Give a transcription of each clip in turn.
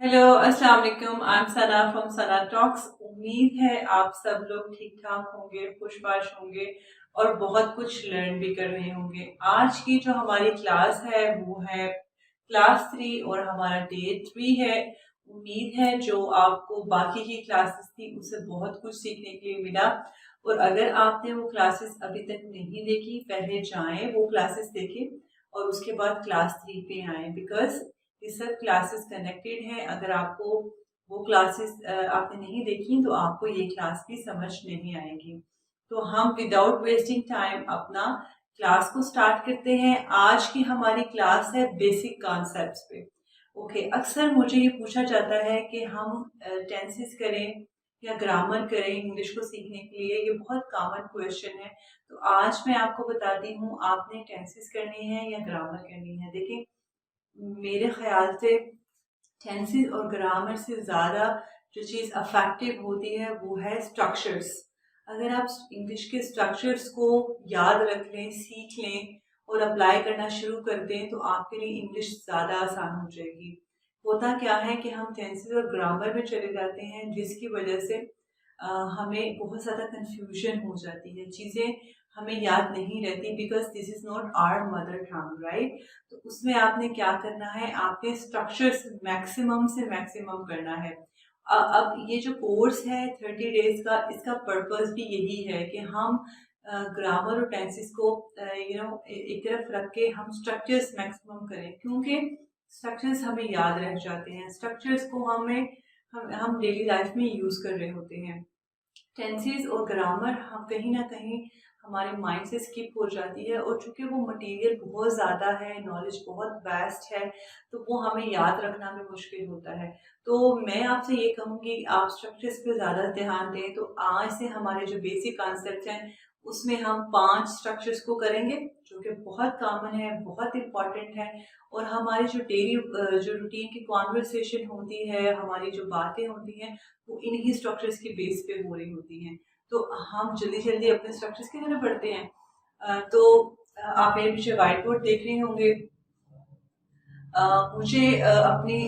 Hello, अस्सलाम वालेकुम। I am Sana from Sana talks. उम्मीद है आप सब लोग ठीक ठाक होंगे, खुशबाश होंगे और बहुत कुछ लर्न भी कर रहे होंगे। आज की जो हमारी क्लास है वो है क्लास 3 और हमारा डे 3 है। उम्मीद है जो आपको बाकी की क्लासेस थी उससे बहुत कुछ सीखने के लिए मिला। और अगर आपने वो क्लासेस अभी तक नहीं देखी, पहले जाएं वो क्लासेस देखें और उसके बाद क्लास 3 पे आएँ, बिकॉज ये सब क्लासेस कनेक्टेड हैं। अगर आपको वो क्लासेस आपने नहीं देखी तो आपको ये क्लास भी समझ नहीं आएगी। तो हम विदाउट वेस्टिंग टाइम अपना क्लास को स्टार्ट करते हैं। आज की हमारी क्लास है बेसिक कॉन्सेप्ट्स पे। ओके, अक्सर मुझे ये पूछा जाता है कि हम टेंसेस करें या ग्रामर करें इंग्लिश को सीखने के लिए। ये बहुत कॉमन क्वेश्चन है। तो आज मैं आपको बताती हूँ आपने टेंसेस करनी है या ग्रामर करनी है। देखिए, मेरे ख्याल से टेंसेस और ग्रामर से ज़्यादा जो चीज़ अफेक्टिव होती है वो है स्ट्रक्चर्स। अगर आप इंग्लिश के स्ट्रक्चर्स को याद रख लें, सीख लें और अप्लाई करना शुरू कर दें तो आपके लिए इंग्लिश ज़्यादा आसान हो जाएगी। होता क्या है कि हम टेंसेस और ग्रामर में चले जाते हैं जिसकी वजह से हमें बहुत ज़्यादा कंफ्यूजन हो जाती है, चीज़ें हमें याद नहीं रहती, because this is not our mother tongue, right. तो उसमें आपने क्या करना है, आपने स्ट्रक्चर्स मैक्सिमम से मैक्सिमम करना है। अब ये जो कोर्स है 30 डेज का, इसका पर्पस भी यही है कि हम ग्रामर और टेंसेस को एक तरफ रख के हम स्ट्रक्चर्स मैक्सिमम करें, क्योंकि स्ट्रक्चर्स हमें याद रह जाते हैं। स्ट्रक्चर्स को हम डेली लाइफ में यूज़ कर रहे होते हैं। टेंसेस और ग्रामर हम कहीं ना कहीं हमारे माइंड से स्किप हो जाती है, और चूंकि वो मटेरियल बहुत ज़्यादा है, नॉलेज बहुत वास्ट है, तो वो हमें याद रखना भी मुश्किल होता है। तो मैं आपसे ये कहूँगी आप स्ट्रक्चर्स पे ज़्यादा ध्यान दें। तो आज से हमारे जो बेसिक कॉन्सेप्ट हैं उसमें हम 5 स्ट्रक्चर्स को करेंगे जो कि बहुत कॉमन है, बहुत इम्पॉर्टेंट है। और हमारी जो डेली जो रूटीन की कॉन्वर्सेशन होती है, हमारी जो बातें होती हैं, वो इन्हीं स्ट्रक्चर्स के बेस पे हो रही होती हैं। तो हम जल्दी जल्दी अपने स्ट्रक्चर्स की तरफ बढ़ते हैं। आप मेरे पीछे व्हाइट बोर्ड देख रहे होंगे। मुझे अपनी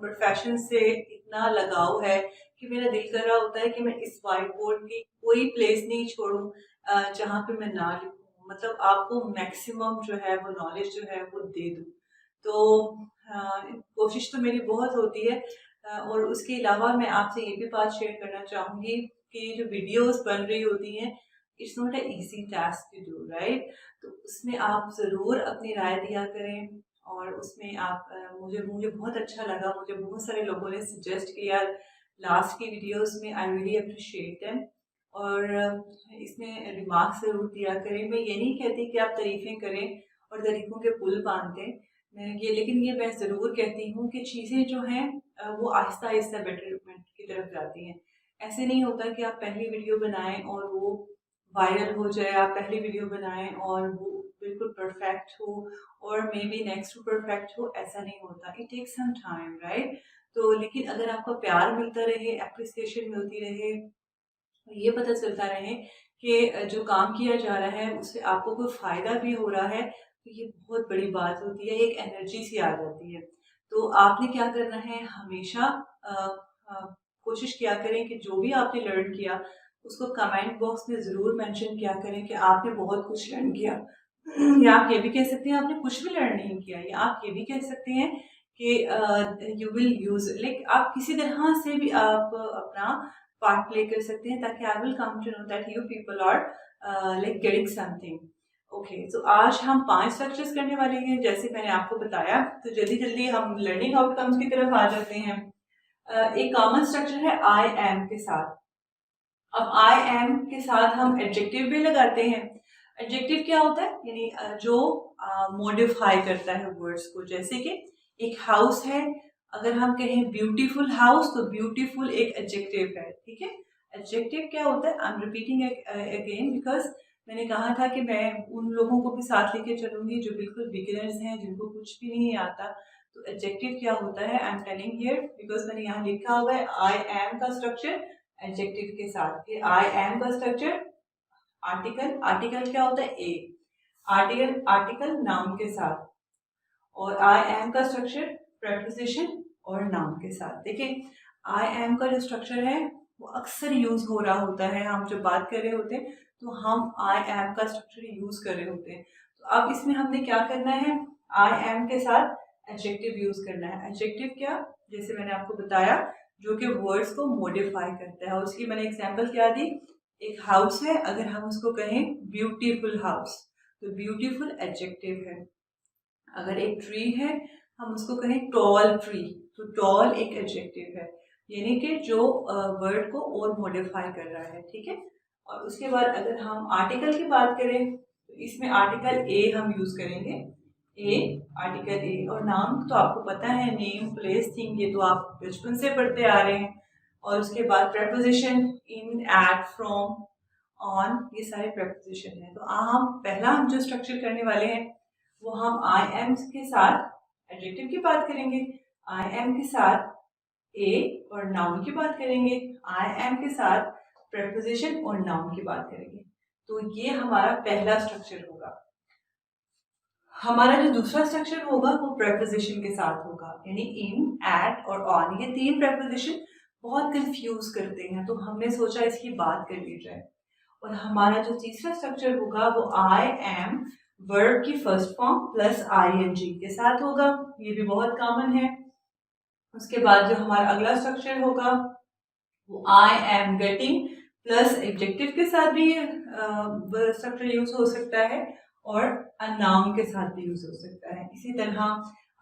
प्रोफेशन से इतना लगाव है कि मेरा दिल कर रहा होता है कि मैं इस व्हाइट बोर्ड की कोई प्लेस नहीं छोड़ूं जहाँ पे मैं ना लिखूं, मतलब आपको मैक्सिमम जो है वो नॉलेज जो है वो दे दूं। तो कोशिश तो मेरी बहुत होती है। और उसके अलावा मैं आपसे ये भी बात शेयर करना चाहूँगी कि जो वीडियोस बन रही होती हैं, it's not a easy task to do, right. तो उसमें आप ज़रूर अपनी राय दिया करें। और उसमें आप मुझे मुझे बहुत अच्छा लगा, मुझे बहुत सारे लोगों ने सजेस्ट किया लास्ट की वीडियोस में। I really appreciate them. और इसमें रिमार्क्स ज़रूर दिया करें। मैं ये नहीं कहती कि आप तारीफ़ें करें और तारीफ़ों के पुल बांध दें, लेकिन ये मैं ज़रूर कहती हूँ कि चीज़ें जो हैं वो आहिस्ता आहिस्ता बेटरमेंट की तरफ जाती हैं। ऐसे नहीं होता कि आप पहली वीडियो बनाएं और वो वायरल हो जाए, आप पहली वीडियो बनाएं और वो बिल्कुल परफेक्ट हो और maybe next to perfect हो, ऐसा नहीं होता। It takes some time, right. तो लेकिन अगर आपको प्यार मिलता रहे, एप्रिसिएशन मिलती रहे, ये पता चलता रहे कि जो काम किया जा रहा है उससे आपको कोई फ़ायदा भी हो रहा है, तो ये बहुत बड़ी बात होती है, एक एनर्जी सी आ जाती है। तो आपने क्या करना है, हमेशा अ, अ, कोशिश किया करें कि जो भी आपने लर्न किया उसको कमेंट बॉक्स में ज़रूर मेंशन किया करें कि आपने बहुत कुछ लर्न किया। या आप ये भी कह सकते हैं आपने कुछ भी लर्न नहीं किया, या आप ये भी कह सकते हैं कि यू विल यूज़, लाइक आप किसी तरह से भी आप अपना पार्ट प्ले कर सकते हैं, ताकि I will come to know that you people are like getting something. Okay, तो आज हम 5 स्ट्रक्चर्स करने वाले हैं जैसे मैंने आपको बताया। तो जल्दी जल्दी हम लर्निंग आउटकम्स की तरफ आ जाते हैं। एक कॉमन स्ट्रक्चर है आई एम के साथ। अब आई एम के साथ हम एडजेक्टिव भी लगाते हैं। एडजेक्टिव क्या होता है, यानी जो मॉडिफाई करता है वर्ड्स को। जैसे कि एक हाउस है, अगर हम कहें ब्यूटीफुल हाउस, तो ब्यूटीफुल एक एडजेक्टिव है, ठीक है। एडजेक्टिव क्या होता है, I am repeating again because मैंने कहा था कि मैं उन लोगों को भी साथ लेके चलूंगी जो बिल्कुल बिगिनर्स हैं, जिनको कुछ भी नहीं आता। तो एडजेक्टिव क्या होता है, I am telling here because मैंने यहाँ लिखा हुआ है आई एम का स्ट्रक्चर एडजेक्टिव के साथ। फिर आई एम का स्ट्रक्चर आर्टिकल, आर्टिकल क्या होता है, ए, आर्टिकल, आर्टिकल नाउन के साथ। और आई एम का स्ट्रक्चर प्रेपोजिशन और नाउन के साथ। देखिए आई एम का जो स्ट्रक्चर है वो अक्सर यूज हो रहा होता है, हम जब बात कर रहे होते हैं तो हम आई एम का स्ट्रक्चर यूज कर रहे होते हैं। तो अब इसमें हमने क्या करना है, आई एम के साथ एडजेक्टिव यूज करना है। एडजेक्टिव क्या, जैसे मैंने आपको बताया, जो कि वर्ड्स को मॉडिफाई करता है। और उसकी मैंने एग्जांपल क्या दी, एक हाउस है, अगर हम उसको कहें ब्यूटीफुल हाउस तो ब्यूटीफुल एडजेक्टिव है। अगर एक ट्री है, हम उसको कहें टॉल ट्री, तो टॉल एक एडजेक्टिव है, यानी कि जो वर्ड को और मॉडिफाई कर रहा है। ठीक है। और उसके बाद अगर हम आर्टिकल की बात करें तो इसमें आर्टिकल ए हम यूज करेंगे। ए, आर्टिकल ए। और नाम तो आपको पता है, नेम, प्लेस, थिंग, ये तो आप बचपन से पढ़ते आ रहे हैं। और उसके बाद preposition in, at, from, on, ये सारे प्रेपोजिशन है। तो हम जो स्ट्रक्चर करने वाले हैं वो हम आई एम के साथ एडजेक्टिव की बात करेंगे, आई एम के साथ ए और नाउन की बात करेंगे, आई एम के साथ प्रेपोजिशन और नाउन की बात करेंगे। तो ये हमारा पहला स्ट्रक्चर होगा। हमारा जो दूसरा स्ट्रक्चर होगा वो प्रेपोजिशन के साथ होगा, यानी इन, एट और ऑन। ये तीन प्रेपोजिशन बहुत कंफ्यूज करते हैं, तो हमने सोचा इसकी बात कर ली जाए। और हमारा जो तीसरा स्ट्रक्चर होगा वो आई एम वर्ब की फर्स्ट फॉर्म प्लस आईएनजी के साथ होगा, ये भी बहुत कॉमन है। उसके बाद जो हमारा अगला स्ट्रक्चर होगा वो I am getting plus adjective के साथ भी स्ट्रक्चर यूज हो सकता है और अ नाउन के साथ भी यूज हो सकता है। इसी तरह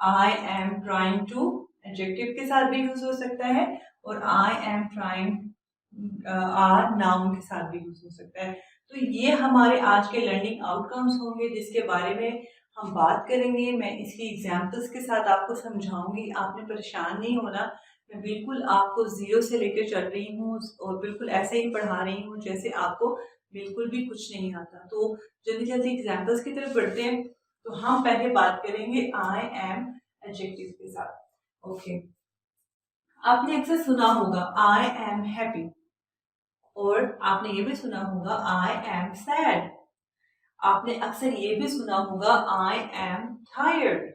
I am trying to adjective के साथ भी यूज हो सकता है और आई एम ट्राइंग नाउन के साथ भी यूज हो सकता है। तो ये हमारे आज के लर्निंग आउटकम्स होंगे जिसके बारे में हम बात करेंगे। मैं इसकी एग्जाम्पल्स के साथ आपको समझाऊंगी, आपने परेशान नहीं होना। मैं बिल्कुल आपको जीरो से लेकर चल रही हूँ और बिल्कुल ऐसे ही पढ़ा रही हूँ जैसे आपको बिल्कुल भी कुछ नहीं आता। तो जल्दी जल्दी एग्जाम्पल्स की तरफ बढ़ते हैं। तो हम पहले बात करेंगे आई एम एडजेक्टिव के साथ। ओके, आपने अक्सर सुना होगा आई एम हैप्पी, और आपने ये भी सुना होगा आई एम सैड। आपने अक्सर ये भी सुना होगा आई एम टायर्ड।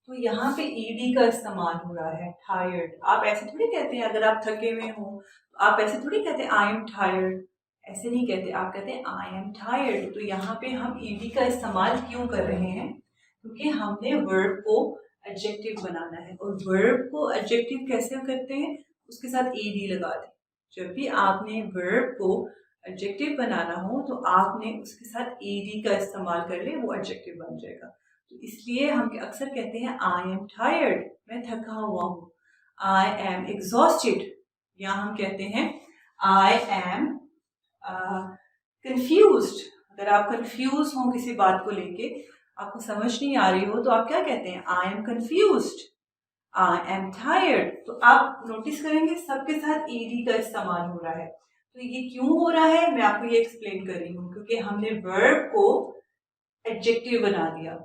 तो यहाँ पे ईडी का इस्तेमाल हो रहा है, टायर्ड। आप ऐसे थोड़ी कहते हैं, अगर आप थके हुए हो तो आप ऐसे थोड़ी कहते हैं आई एम टायर्ड, ऐसे नहीं कहते, आप कहते हैं आई एम टायर्ड। तो यहाँ पे हम ईडी का इस्तेमाल क्यों कर रहे हैं, क्योंकि हमने वर्ब को एडजेक्टिव बनाना है। और वर्ब को एडजेक्टिव कैसे करते हैं, उसके साथ ईडी लगा दें। जब भी आपने वर्ब को एडजेक्टिव बनाना हो तो आपने उसके साथ ईडी का इस्तेमाल कर ले, वो एडजेक्टिव बन जाएगा। तो इसलिए हम अक्सर कहते हैं आई एम टायर्ड, मैं थका हुआ हूँ। आई एम एग्जॉस्टेड, या हम कहते हैं आई एम कंफ्यूज्ड। अगर आप कंफ्यूज हो किसी बात को लेके, आपको समझ नहीं आ रही हो, तो आप क्या कहते हैं, I am confused, I am tired. तो आप नोटिस करेंगे सबके साथ ईडी का इस्तेमाल हो रहा है। तो ये क्यों हो रहा है, मैं आपको ये एक्सप्लेन कर रही हूँ, क्योंकि हमने वर्ब को एडजेक्टिव बना दिया।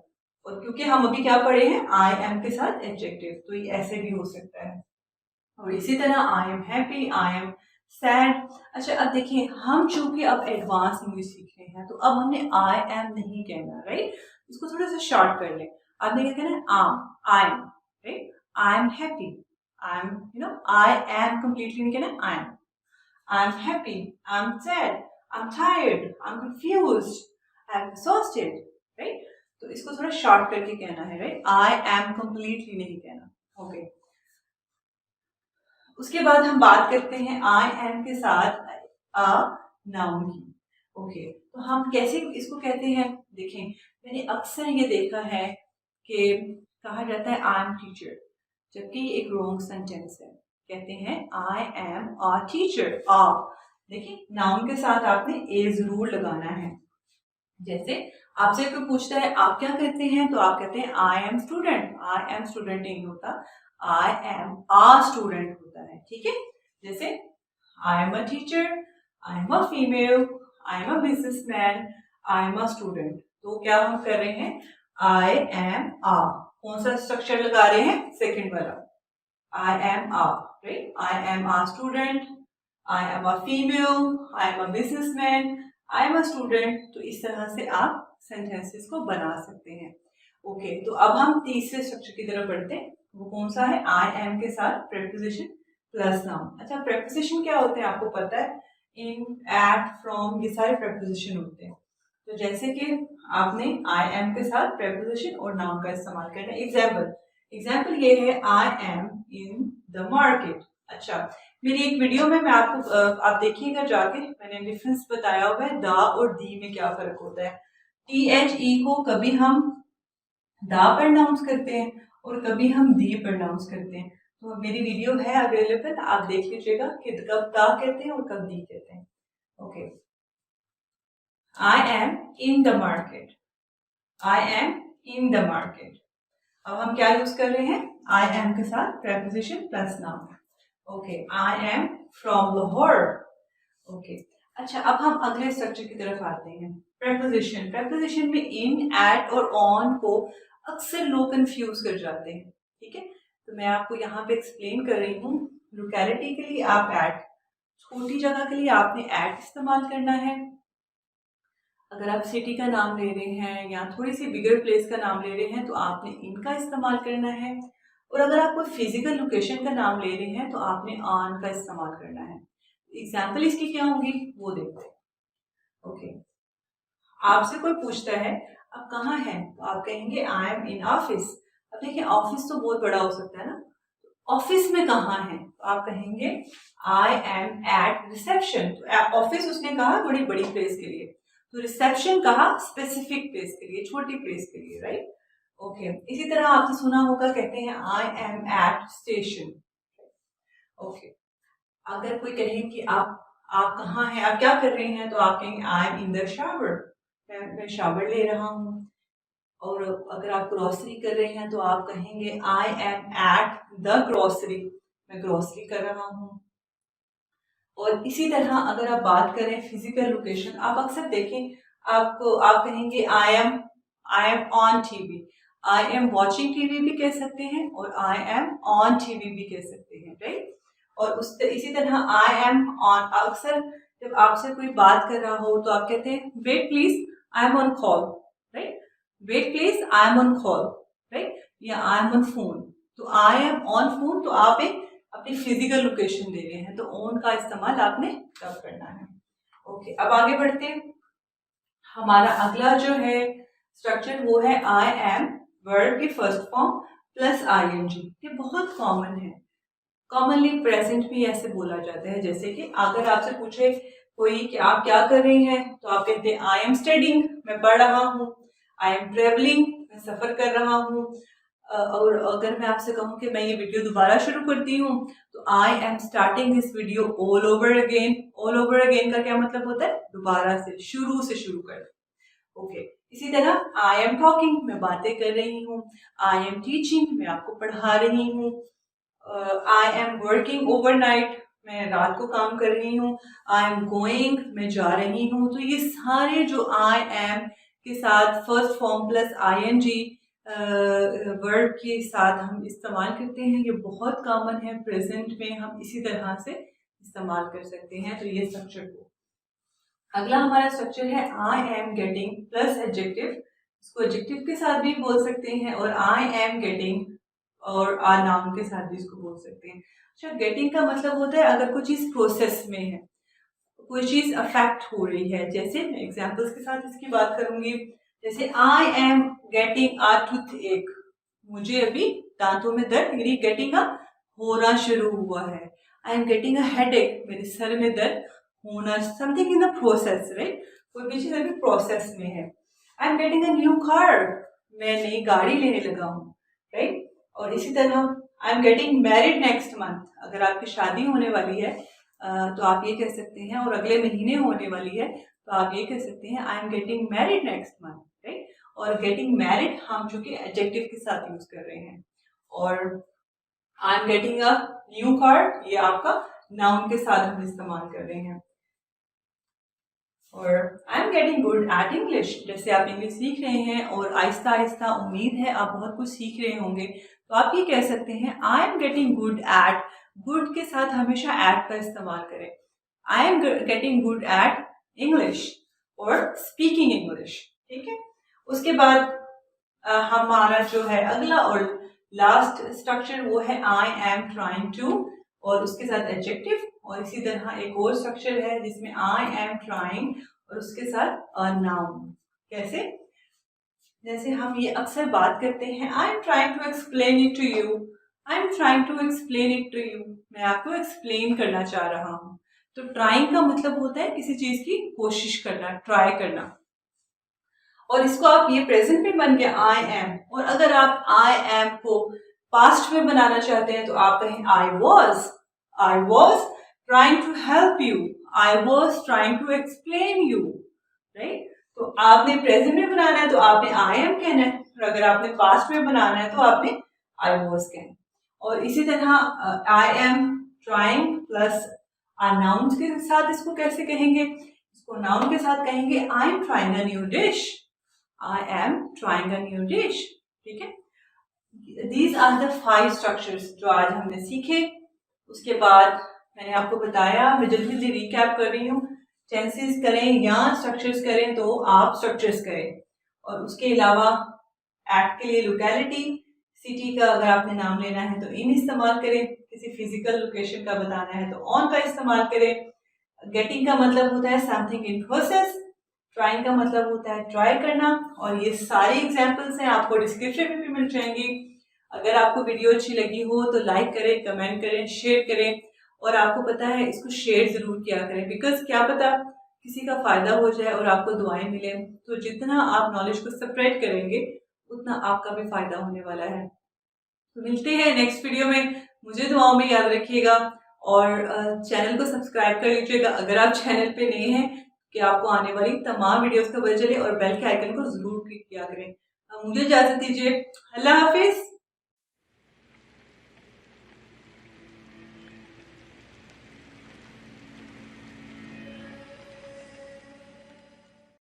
और क्योंकि हम अभी क्या पढ़े हैं, आई एम के साथ एडजेक्टिव, तो ये ऐसे भी हो सकता है। और इसी तरह I am happy, I am sad. अच्छा, अब देखिए, हम चूंकि अब एडवांस इंग्लिश सीख रहे हैं, तो अब हमने आई एम नहीं कहना, राइट। इसको थोड़ा सा शॉर्ट कर लें। आपने क्या कहना है, I am, right. I am happy, I am, I am completely नहीं कहना, I am happy, I am sad, I am tired, I am confused, I am exhausted, right. तो इसको थोड़ा शॉर्ट करके कहना है, राइट। आई एम कंप्लीटली नहीं कहना। ओके, उसके बाद हम बात करते हैं आई एम के साथ अ नाउन की। ओके, तो हम कैसे इसको कहते हैं, देखें, मैंने अक्सर ये देखा है कि कहा जाता है आई एम टीचर, जबकि ये एक रॉन्ग सेंटेंस है। कहते हैं आई एम अ टीचर। देखिए, नाउन के साथ आपने ए जरूर लगाना है। जैसे आपसे कोई पूछता है आप क्या करते हैं, तो आप कहते हैं I M student. I M student नहीं होता, आई एम आ स्टूडेंट होता है। ठीक है। जैसे आई am a teacher, I am a female, I am a businessman, I am a student. तो क्या हम कर रहे हैं, आई एम आ, कौन सा स्ट्रक्चर लगा रहे हैं, सेकंड वाला, I am a, right. I am a student, I am a female, I am a businessman, I am a student. तो इस तरह से आप सेंटेंसेस को बना सकते हैं। ओके, तो अब हम तीसरे स्ट्रक्चर की तरफ बढ़ते हैं। वो कौन सा है? आई एम के साथ प्रेपोजिशन प्लस नाउन। अच्छा, प्रेपोजिशन क्या होते हैं आपको पता है? इन, एट, फ्रॉम, ये सारे प्रेपोजिशन होते हैं। तो जैसे कि आपने आई एम के साथ प्रेपोजिशन और नाउन का इस्तेमाल करना है। एग्जाम्पल ये है, I am in the market. अच्छा, मेरी एक वीडियो में मैं आपको आप देखिएगा जाके, मैंने डिफरेंस बताया हुआ है द और दी में क्या फर्क होता है। THE को कभी हम दा प्रोनाउंस करते हैं और कभी हम दी प्रोनाउंस करते हैं। तो मेरी वीडियो है अवेलेबल, आप देख लीजिएगा कि कब दा कहते हैं और कब दी कहते हैं। Okay, I am in the market. I am in the market. अब हम क्या यूज कर रहे हैं? आई एम के साथ preposition plus noun. Okay, I am from Lahore. Okay, अच्छा, अब हम अगले स्ट्रक्चर की तरफ आते हैं। प्रेपोजिशन में इन, एट और ऑन को अक्सर लोग कंफ्यूज कर जाते हैं। ठीक है, तो मैं आपको यहाँ पे एक्सप्लेन कर रही हूँ। लोकेलिटी के लिए आप एट, छोटी जगह के लिए आपने एट इस्तेमाल करना है। अगर आप सिटी का नाम ले रहे हैं या थोड़ी सी बिगर प्लेस का नाम ले रहे हैं तो आपने इनका इस्तेमाल करना है। और अगर आप कोई फिजिकल लोकेशन का नाम ले रहे हैं तो आपने ऑन का इस्तेमाल करना है। एग्जाम्पल इसकी क्या होंगी वो देखते हैं। ओके, आपसे कोई पूछता है आप कहाँ हैं, तो आप कहेंगे आई एम इन ऑफिस। अब देखिए, ऑफिस तो बहुत बड़ा हो सकता है ना, ऑफिस में कहाँ है, तो आप कहेंगे आई एम एट रिसेप्शन। तो ऑफिस उसने कहा बड़ी बड़ी प्लेस के लिए, तो रिसेप्शन कहा स्पेसिफिक प्लेस के लिए, छोटी प्लेस के लिए, राइट। ओके, इसी तरह आपने सुना होगा, कहते हैं I am at station. Okay, अगर कोई कहे कि आप कहाँ हैं, आप क्या कर रहे हैं, तो आप कहेंगे I am in the shower, मैं शावर ले रहा हूँ। और अगर आप ग्रोसरी कर रहे हैं तो आप कहेंगे आई एम एट द ग्रोसरी, मैं ग्रोसरी कर रहा हूँ। और इसी तरह अगर आप बात करें फिजिकल लोकेशन, आप अक्सर देखें आप कहेंगे आई am on TV, I am watching TV भी कह सकते हैं और आई एम ऑन टीवी भी कह सकते हैं, राइट। और इसी तरह आई एम ऑन, अक्सर जब आपसे कोई बात कर रहा हो तो आप कहते हैं wait please I am on call, right. Wait please I am on call, right, या आई एम ऑन फोन। तो आई एम ऑन फोन, तो आप एक अपनी फिजिकल लोकेशन दे रहे हैं, तो ऑन का इस्तेमाल आपने कब करना है। ओके, अब आगे बढ़ते हैं। हमारा अगला जो है स्ट्रक्चर वो है आई एम, वर्ब की फर्स्ट फॉर्म प्लस आईएनजी। ये बहुत कॉमन है, कॉमनली प्रेजेंट भी ऐसे बोला जाता है। जैसे कि अगर आपसे पूछे कोई कि आप क्या कर रहे हैं, तो आप कहते हैं आई एम स्टडिंग, मैं पढ़ रहा हूँ। आई एम ट्रेवलिंग, मैं सफर कर रहा हूँ। और अगर मैं आपसे कहूँ कि मैं ये वीडियो दोबारा शुरू करती हूँ, तो I am starting this video all over again. All over again का क्या मतलब होता है? दोबारा से, शुरू से शुरू कर। ओके, इसी तरह आई एम टॉकिंग, मैं बातें कर रही हूँ। आई एम टीचिंग, मैं आपको पढ़ा रही हूँ। आई एम वर्किंग ओवरनाइट, मैं रात को काम कर रही हूँ। आई एम गोइंग, मैं जा रही हूँ। तो ये सारे जो आई एम के साथ first form plus ING word के साथ हम इस्तेमाल करते हैं, ये बहुत कॉमन है। प्रेजेंट में हम इसी तरह से इस्तेमाल कर सकते हैं। तो ये स्ट्रक्चर को, अगला हमारा स्ट्रक्चर है I am getting plus adjective. इसको एडजेक्टिव के साथ भी बोल सकते हैं और आई एम गेटिंग और आ नाउन के साथ भी इसको बोल सकते हैं। अच्छा, गेटिंग का मतलब होता है अगर कोई चीज प्रोसेस में है, कोई चीज अफेक्ट हो रही है। जैसे मैं एग्जांपल्स के साथ इसकी बात करूंगी। जैसे I am getting a tooth एक, मुझे अभी दांतों में दर्द, मेरी गेटिंग अ होना शुरू हुआ है। I am getting a headache, मेरे सर में दर्द होना, something in the process, right. कोई भी चीज अभी प्रोसेस में है। I am getting a new car, मैं नई गाड़ी लेने लगा हूँ, राइट। और इसी तरह I am getting married next month, अगर आपकी शादी होने वाली है तो आप ये कह सकते हैं, और अगले महीने होने वाली है तो आप ये कह सकते हैं I am getting married next month, right. और गेटिंग मैरिड हम जो कि एडजेक्टिव के साथ यूज कर रहे हैं। और I am getting a new car, ये आपका नाउन के साथ हम इस्तेमाल कर रहे हैं। और I am getting good at English, जैसे आप इंग्लिश सीख रहे हैं और आहिस्ता आहिस्ता उम्मीद है आप बहुत कुछ सीख रहे होंगे, तो आप ये कह सकते हैं I am getting good at, good के साथ हमेशा एट का इस्तेमाल करें। I am getting good at English और स्पीकिंग इंग्लिश, ठीक है। उसके बाद हमारा जो है अगला और लास्ट स्ट्रक्चर वो है आई एम ट्राइंग टू, और उसके साथ एडजेक्टिव। और इसी तरह एक और स्ट्रक्चर है जिसमें आई एम ट्राइंग और उसके साथ अ नाउन। कैसे? जैसे हम ये अक्सर बात करते हैं, I am trying to explain it to you, I am trying to explain it to you, मैं आपको एक्सप्लेन करना चाह रहा हूँ। तो ट्राइंग का मतलब होता है किसी चीज की कोशिश करना, ट्राई करना। और इसको आप ये प्रेजेंट में बन गया आई एम, और अगर आप आई एम को पास्ट में बनाना चाहते हैं तो आप कहें I was trying to help you, I was trying to explain you, right. तो आपने प्रेजेंट में बनाना है तो आपने आई एम कहना है, और अगर आपने पास्ट में बनाना है तो आपने आई वॉज कहना है। और इसी तरह I am trying plus noun के साथ इसको कैसे कहेंगे? इसको नाउन के साथ कहेंगे आई am trying a new dish, I am trying a new dish. ठीक है, दीज आर द 5 स्ट्रक्चर्स जो आज हमने सीखे। उसके बाद मैंने आपको बताया, मैं जल्दी जल्दी रिकैप कर रही हूँ, टेंसेस करें या स्ट्रक्चर्स करें तो आप स्ट्रक्चर्स करें। और उसके अलावा एक्ट के लिए लोकेलिटी, सिटी का अगर आपने नाम लेना है तो इन इस्तेमाल करें, किसी फिजिकल लोकेशन का बताना है तो ऑन का इस्तेमाल करें। गेटिंग का मतलब होता है समथिंग इन प्रोसेस, ट्राइंग का मतलब होता है ट्राई करना। और ये सारे एग्जाम्पल्स हैं, आपको डिस्क्रिप्शन में भी मिल जाएंगी। अगर आपको वीडियो अच्छी लगी हो तो लाइक करें, कमेंट करें, शेयर करें। और आपको पता है इसको शेयर जरूर किया करें, बिकॉज क्या पता किसी का फायदा हो जाए और आपको दुआएं मिले। तो जितना आप नॉलेज को स्प्रेड करेंगे उतना आपका भी फायदा होने वाला है। तो मिलते हैं नेक्स्ट वीडियो में, मुझे दुआओं में याद रखिएगा। और चैनल को सब्सक्राइब कर लीजिएगा अगर आप चैनल पे नए हैं, कि आपको आने वाली तमाम वीडियोस का पता चले, और बेल के आइकन को जरूर क्लिक किया करें। मुझे इजाजत दीजिए, अल्लाह हाफिज।